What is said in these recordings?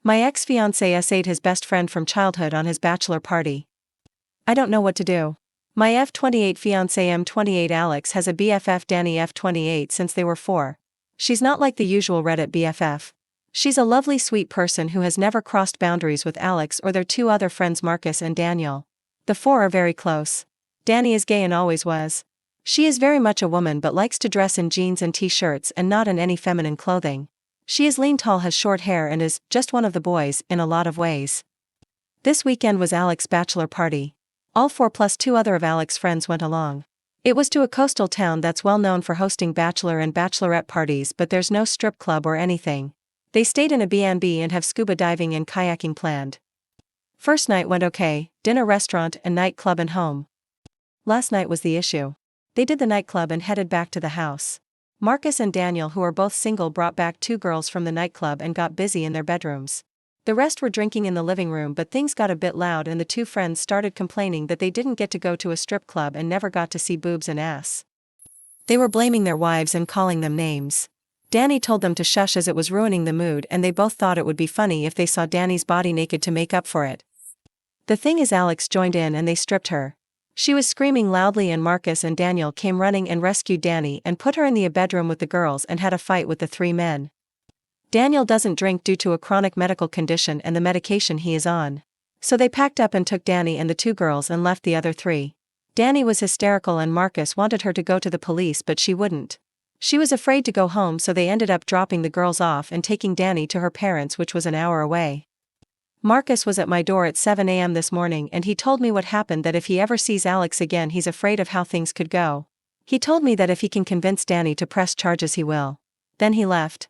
My ex-fiancé essayed his best friend from childhood on his bachelor party. I don't know what to do. My F28 fiancé M28 Alex has a BFF Danny F28 since they were 4. She's not like the usual Reddit BFF. She's a lovely sweet person who has never crossed boundaries with Alex or their 2 other friends Marcus and Daniel. The 4 are very close. Danny is gay and always was. She is very much a woman but likes to dress in jeans and t-shirts and not in any feminine clothing. She is lean, tall, has short hair and is just one of the boys in a lot of ways. This weekend was Alex's bachelor party. All 4 plus 2 other of Alex's friends went along. It was to a coastal town that's well known for hosting bachelor and bachelorette parties, but there's no strip club or anything. They stayed in a B&B and have scuba diving and kayaking planned. First night went okay, dinner, restaurant and nightclub and home. Last night was the issue. They did the nightclub and headed back to the house. Marcus and Daniel, who are both single, brought back 2 girls from the nightclub and got busy in their bedrooms. The rest were drinking in the living room, but things got a bit loud and the 2 friends started complaining that they didn't get to go to a strip club and never got to see boobs and ass. They were blaming their wives and calling them names. Danny told them to shush as it was ruining the mood, and they both thought it would be funny if they saw Danny's body naked to make up for it. The thing is, Alex joined in and they stripped her. She was screaming loudly and Marcus and Daniel came running and rescued Danny and put her in the bedroom with the girls and had a fight with the 3 men. Daniel doesn't drink due to a chronic medical condition and the medication he is on. So they packed up and took Danny and the 2 girls and left the other 3. Danny was hysterical and Marcus wanted her to go to the police but she wouldn't. She was afraid to go home, so they ended up dropping the girls off and taking Danny to her parents', which was an hour away. Marcus was at my door at 7 a.m. this morning and he told me what happened, that if he ever sees Alex again he's afraid of how things could go. He told me that if he can convince Danny to press charges he will. Then he left.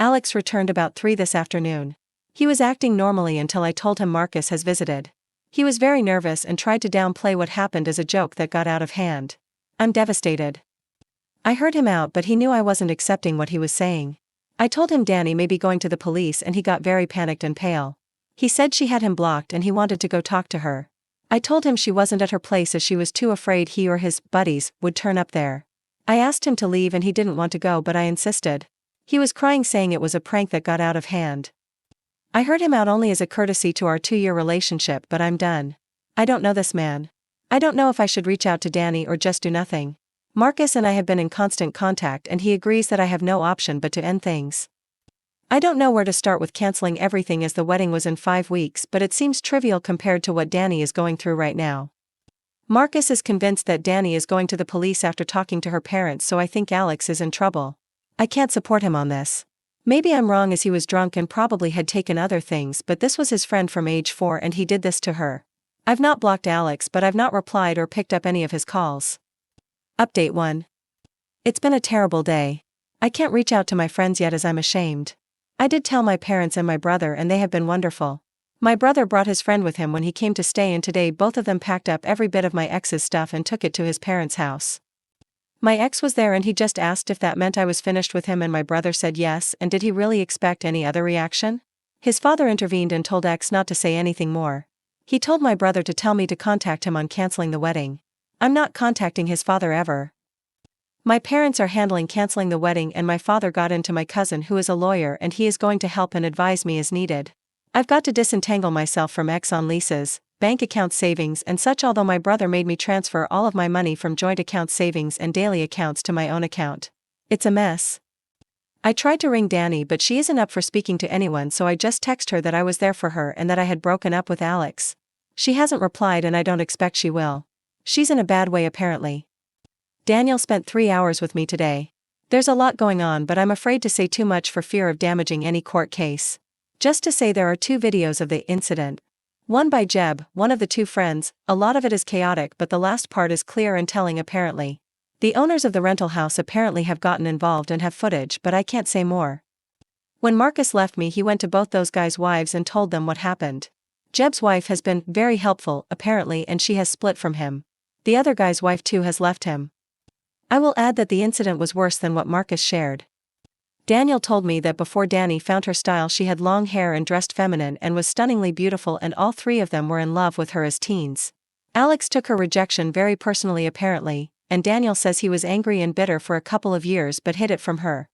Alex returned about 3 this afternoon. He was acting normally until I told him Marcus has visited. He was very nervous and tried to downplay what happened as a joke that got out of hand. I'm devastated. I heard him out but he knew I wasn't accepting what he was saying. I told him Danny may be going to the police and he got very panicked and pale. He said she had him blocked and he wanted to go talk to her. I told him she wasn't at her place as she was too afraid he or his buddies would turn up there. I asked him to leave and he didn't want to go, but I insisted. He was crying, saying it was a prank that got out of hand. I heard him out only as a courtesy to our 2-year relationship, but I'm done. I don't know this man. I don't know if I should reach out to Danny or just do nothing. Marcus and I have been in constant contact and he agrees that I have no option but to end things. I don't know where to start with canceling everything as the wedding was in 5 weeks, but it seems trivial compared to what Danny is going through right now. Marcus is convinced that Danny is going to the police after talking to her parents, so I think Alex is in trouble. I can't support him on this. Maybe I'm wrong as he was drunk and probably had taken other things, but this was his friend from age 4 and he did this to her. I've not blocked Alex, but I've not replied or picked up any of his calls. Update 1. It's been a terrible day. I can't reach out to my friends yet as I'm ashamed. I did tell my parents and my brother and they have been wonderful. My brother brought his friend with him when he came to stay, and today both of them packed up every bit of my ex's stuff and took it to his parents' house. My ex was there and he just asked if that meant I was finished with him, and my brother said yes, and did he really expect any other reaction? His father intervened and told ex not to say anything more. He told my brother to tell me to contact him on canceling the wedding. I'm not contacting his father ever. My parents are handling canceling the wedding and my father got into my cousin who is a lawyer and he is going to help and advise me as needed. I've got to disentangle myself from ex on leases, bank account savings and such, although my brother made me transfer all of my money from joint account savings and daily accounts to my own account. It's a mess. I tried to ring Danny but she isn't up for speaking to anyone, so I just text her that I was there for her and that I had broken up with Alex. She hasn't replied and I don't expect she will. She's in a bad way apparently. Daniel spent 3 hours with me today. There's a lot going on but I'm afraid to say too much for fear of damaging any court case. Just to say there are 2 videos of the incident. One by Jeb, one of the 2 friends. A lot of it is chaotic but the last part is clear and telling apparently. The owners of the rental house apparently have gotten involved and have footage, but I can't say more. When Marcus left me he went to both those guys' wives and told them what happened. Jeb's wife has been very helpful apparently and she has split from him. The other guy's wife too has left him. I will add that the incident was worse than what Marcus shared. Daniel told me that before Danny found her style she had long hair and dressed feminine and was stunningly beautiful, and all 3 of them were in love with her as teens. Alex took her rejection very personally apparently, and Daniel says he was angry and bitter for a couple of years but hid it from her.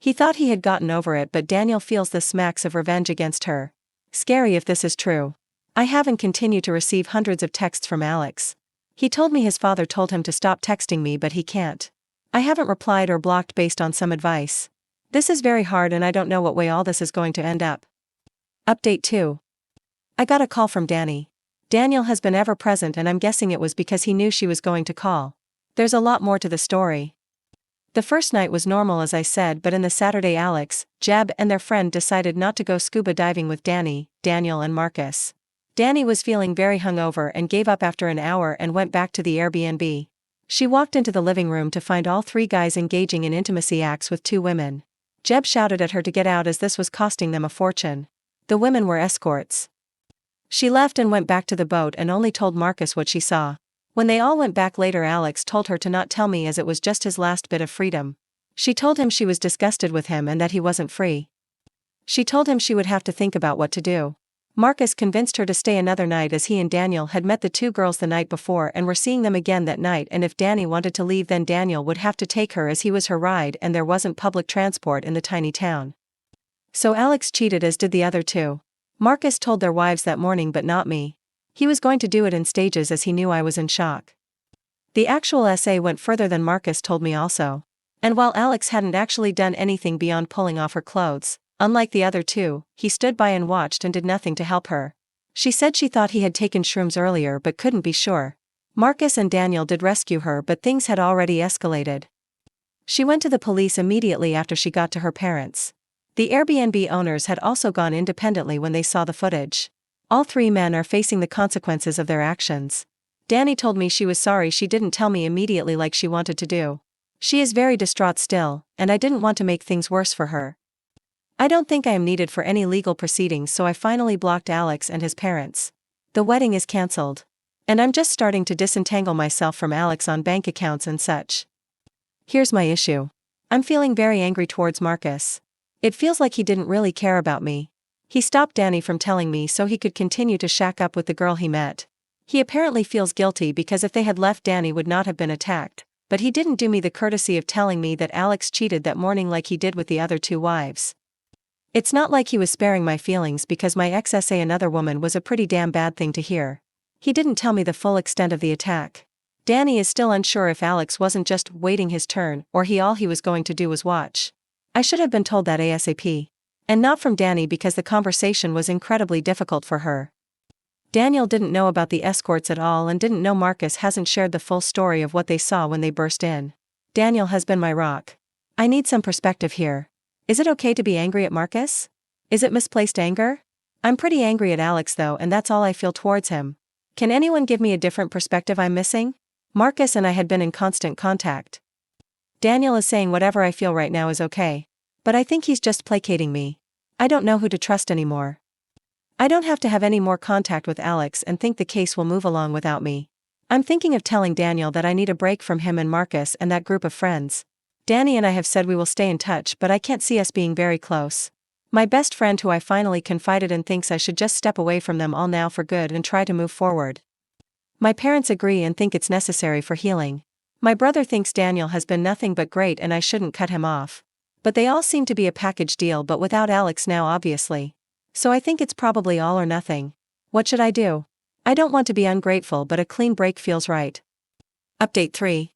He thought he had gotten over it, but Daniel feels this smacks of revenge against her. Scary if this is true. I haven't continued to receive hundreds of texts from Alex. He told me his father told him to stop texting me, but he can't. I haven't replied or blocked based on some advice. This is very hard and I don't know what way all this is going to end up. Update 2. I got a call from Danny. Daniel has been ever present and I'm guessing it was because he knew she was going to call. There's a lot more to the story. The first night was normal as I said, but in the Saturday Alex, Jeb and their friend decided not to go scuba diving with Danny, Daniel and Marcus. Danny was feeling very hungover and gave up after an hour and went back to the Airbnb. She walked into the living room to find all three guys engaging in intimacy acts with two women. Jeb shouted at her to get out as this was costing them a fortune. The women were escorts. She left and went back to the boat and only told Marcus what she saw. When they all went back later, Alex told her to not tell me as it was just his last bit of freedom. She told him she was disgusted with him and that he wasn't free. She told him she would have to think about what to do. Marcus convinced her to stay another night as he and Daniel had met the two girls the night before and were seeing them again that night, and if Danny wanted to leave then Daniel would have to take her as he was her ride and there wasn't public transport in the tiny town. So Alex cheated as did the other two. Marcus told their wives that morning but not me. He was going to do it in stages as he knew I was in shock. The actual essay went further than Marcus told me also. And while Alex hadn't actually done anything beyond pulling off her clothes, unlike the other two, he stood by and watched and did nothing to help her. She said she thought he had taken shrooms earlier but couldn't be sure. Marcus and Daniel did rescue her but things had already escalated. She went to the police immediately after she got to her parents'. The Airbnb owners had also gone independently when they saw the footage. All three men are facing the consequences of their actions. Danny told me she was sorry she didn't tell me immediately like she wanted to do. She is very distraught still, and I didn't want to make things worse for her. I don't think I am needed for any legal proceedings, so I finally blocked Alex and his parents. The wedding is cancelled. And I'm just starting to disentangle myself from Alex on bank accounts and such. Here's my issue. I'm feeling very angry towards Marcus. It feels like he didn't really care about me. He stopped Danny from telling me so he could continue to shack up with the girl he met. He apparently feels guilty because if they had left Danny would not have been attacked, but he didn't do me the courtesy of telling me that Alex cheated that morning like he did with the other two wives. It's not like he was sparing my feelings because my ex say another woman was a pretty damn bad thing to hear. He didn't tell me the full extent of the attack. Danny is still unsure if Alex wasn't just waiting his turn or all he was going to do was watch. I should have been told that ASAP. And not from Danny because the conversation was incredibly difficult for her. Daniel didn't know about the escorts at all and didn't know Marcus hasn't shared the full story of what they saw when they burst in. Daniel has been my rock. I need some perspective here. Is it okay to be angry at Marcus? Is it misplaced anger? I'm pretty angry at Alex though, and that's all I feel towards him. Can anyone give me a different perspective I'm missing? Marcus and I had been in constant contact. Daniel is saying whatever I feel right now is okay. But I think he's just placating me. I don't know who to trust anymore. I don't have to have any more contact with Alex and think the case will move along without me. I'm thinking of telling Daniel that I need a break from him and Marcus and that group of friends. Danny and I have said we will stay in touch, but I can't see us being very close. My best friend who I finally confided in thinks I should just step away from them all now for good and try to move forward. My parents agree and think it's necessary for healing. My brother thinks Daniel has been nothing but great and I shouldn't cut him off. But they all seem to be a package deal, but without Alex now obviously. So I think it's probably all or nothing. What should I do? I don't want to be ungrateful, but a clean break feels right. Update 3.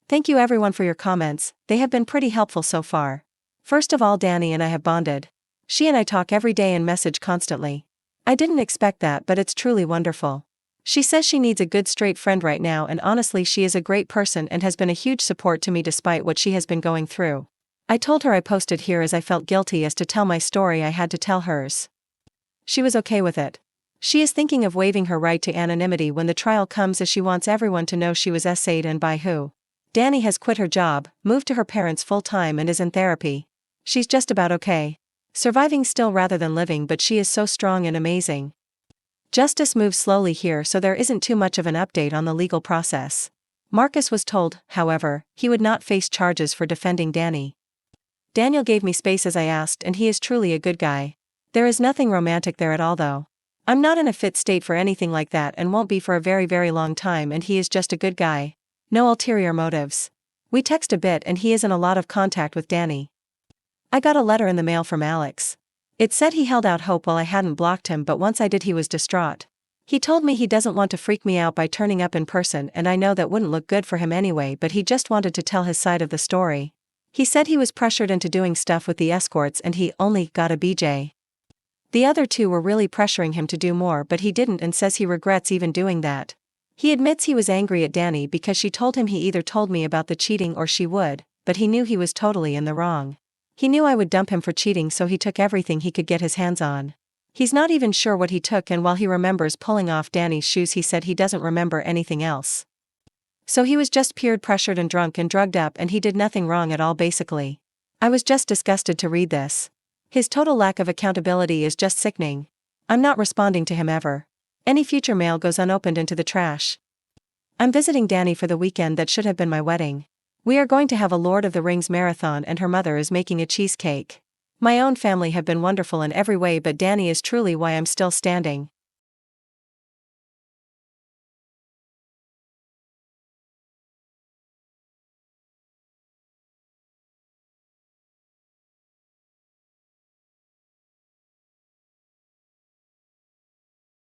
Thank you everyone for your comments, they have been pretty helpful so far. First of all, Danny and I have bonded. She and I talk every day and message constantly. I didn't expect that, but it's truly wonderful. She says she needs a good straight friend right now, and honestly she is a great person and has been a huge support to me despite what she has been going through. I told her I posted here as I felt guilty as to tell my story I had to tell hers. She was okay with it. She is thinking of waiving her right to anonymity when the trial comes as she wants everyone to know she was essayed and by who. Danny has quit her job, moved to her parents full-time and is in therapy. She's just about okay. Surviving still rather than living, but she is so strong and amazing. Justice moves slowly here, so there isn't too much of an update on the legal process. Marcus was told, however, he would not face charges for defending Danny. Daniel gave me space as I asked, and he is truly a good guy. There is nothing romantic there at all though. I'm not in a fit state for anything like that and won't be for a very very long time, and he is just a good guy. No ulterior motives. We text a bit and he is in a lot of contact with Danny. I got a letter in the mail from Alex. It said he held out hope while I hadn't blocked him, but once I did he was distraught. He told me he doesn't want to freak me out by turning up in person, and I know that wouldn't look good for him anyway, but he just wanted to tell his side of the story. He said he was pressured into doing stuff with the escorts and he only got a BJ. The other two were really pressuring him to do more, but he didn't and says he regrets even doing that. He admits he was angry at Danny because she told him he either told me about the cheating or she would, but he knew he was totally in the wrong. He knew I would dump him for cheating, so he took everything he could get his hands on. He's not even sure what he took, and while he remembers pulling off Danny's shoes, he said he doesn't remember anything else. So he was just peer pressured and drunk and drugged up, and he did nothing wrong at all basically. I was just disgusted to read this. His total lack of accountability is just sickening. I'm not responding to him ever. Any future mail goes unopened into the trash. I'm visiting Danny for the weekend that should have been my wedding. We are going to have a Lord of the Rings marathon and her mother is making a cheesecake. My own family have been wonderful in every way, but Danny is truly why I'm still standing.